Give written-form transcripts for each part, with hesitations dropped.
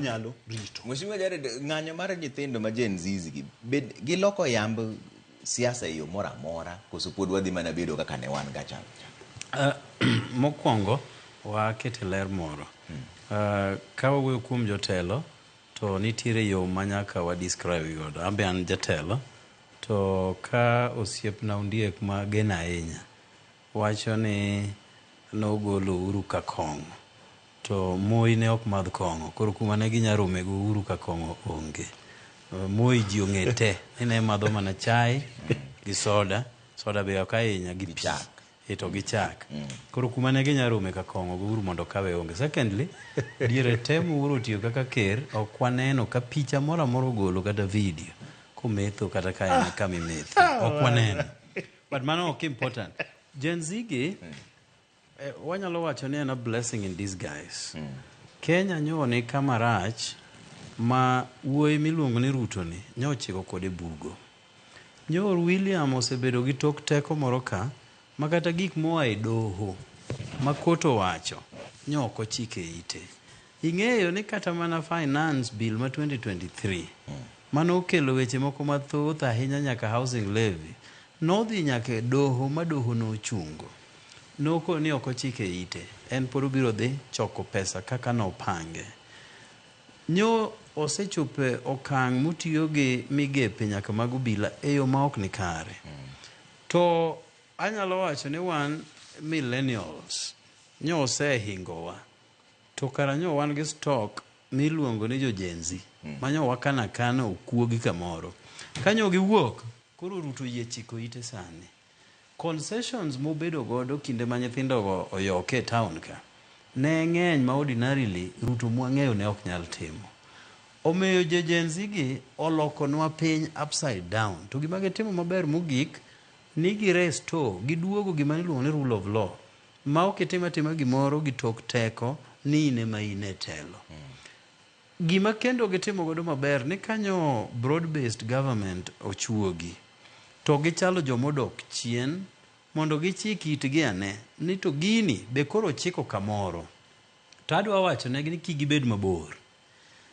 nyalo rito. Mheshimiwa Jared, ng'anyo mar nyithindo ma Gen Z giloko yamb siasa e yo moro amora koso pod wadhi mana bedo kaka ne wan gachal? Mokwongo wakete ler moro. Ka wawuoyo kuom jotelo to nitiere yo manyaka wa describe godo. Ambe an jatelo to ka osiepna Ondiek ma gena ahinya wacho ni nogolo Uhuru ka kong'o to Moi ne ok madh kong'o, koro kuma ne ginya rome go Uhuru ka kong'o onge. Moi ji ong'e te ni ne madho mana chai gi soda be ok ahinya gi chak to gi chak. Koro kuma ne ginya rome ka kong'o go Uhuru mondo kawe onge. Secondly, diere te Uhuru tiyo kaka ker ok waneno ka picha moro amora ogolo kata video kometho kata ka en kama imetho ok waneno. But mano ok important. Gen Z gi wanyalo wacho ni en a blessing in disguise. Kenya nyone kama rach ma wuoyi miluongo ni Ruto ni nyochiko kode bugo. Nyor William osebedo gi tok teko moro ka makata gik moa e doho ma koto wacho nyoko chike ite. Ing'eyo ni kata mana finance bill ma 2023 mano okelo weche moko mathoth ahinya nyaka housing levy nodhi nyaka e doho ma doho no chungo. Noko ni oko chike ite. En pod biro dhi choko pesa kaka no pange. Nyo osechope okang' mutiyo gi migepe nyaka mag obila e yo ma ok ni kare. To anyalo wacho ni wan millennials nyo osehingowa. To kara nyo wan gi stock miluongo ni jo Gen Z manyo wakana kana okuogi kamoro. Kanyo giwuok koro Ruto yie chiko ite sani. Concessions mobedo godo kinde ma nyithindo go oyoke e town ka ne ng'eny ma ordinarily Ruto mwang'eyo ne ok nyal timo. Omeyo Gen Z gi olokonwa piny upside down. To gima gitimo maber mogik ni gi restore giduogo gima iluongo ni rule of law ma ok itima gimoro gi tok teko ni ine ma ine telo. Gima kendo gitimo godo maber ni kanyo broad based government ochuogi to gichalo jomodok chien mondo gichik itgi ane ni to gini be koro chiko kamoro. To adwa wacho negi ni kigibed mabor.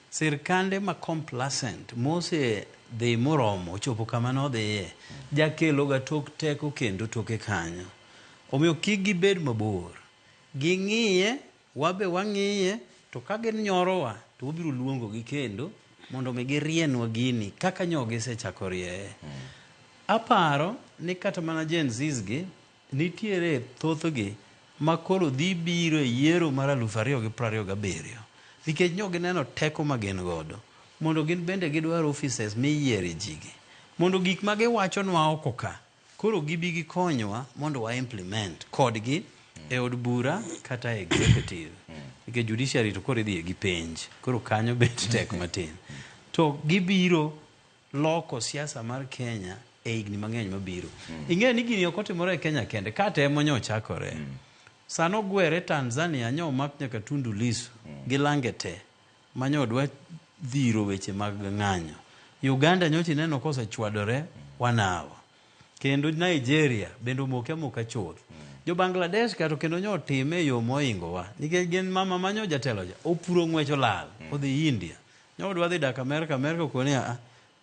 Sirkande ma complacent mose dhi moromo ochopo kama no dhiye jakelo ga tok teko kendo toke kanyo. Omiyo kigibed mabor. Ging'iye wabe wang'iye to ka ginyorowa to wabiro luongo gi kendo mondo mi girienwa gini kaka nyoge sechako rieye. Aparo ni kata mana Gen Z gi nitiere thothgi ma koro dhi biro e yiero mar 2027 nikech nyogi neno teko ma gin godo mondo gin bende gidwar offices miyiere jigi mondo gik ma giwachonwa oko ka koro gibi gikonywa mondo wa implement kodgi e od bura kata executive nikech judiciary to koro idhiye gi penj koro kanyo bet tek matin to gibiro loko siasa mar Kenya e higni mang'eny mabiro. Ing'e ni gini ok otimore e Kenya kende kata emo nyochakore. Sano gwere Tanzania nyo mak nyaka Tundu Lissu gi lange te manyo dwa dhiro weche mag ng'anyo. Uganda nyochi neno kosechwadore wanawa. Kendo Nigeria bendo moka choth. Jo Bangladesh kato kendo nyo time yo moingo wa. Nikech gen mama manyo jatelo ja opuro ng'wecho lal odhi India. Nyo dwa dhi dak America kone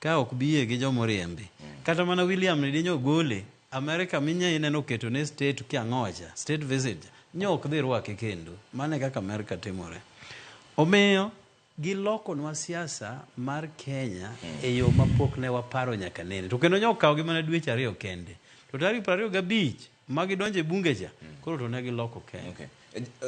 ka ok biye gi jomoriembi. Kata mana William ni dinyo gole America minya ineno keto ne state kiang'ocha state visit nyo ok dhi rwake kendo. Mane kaka America timore. Omiyo giloko nwa siasa mar Kenya e yo mapok ne waparo nyaka nene. To kendo nyo kawo gi mana dweche 2 kende. To tarik 25 magi donje bunge cha koro to ne giloko Kenya.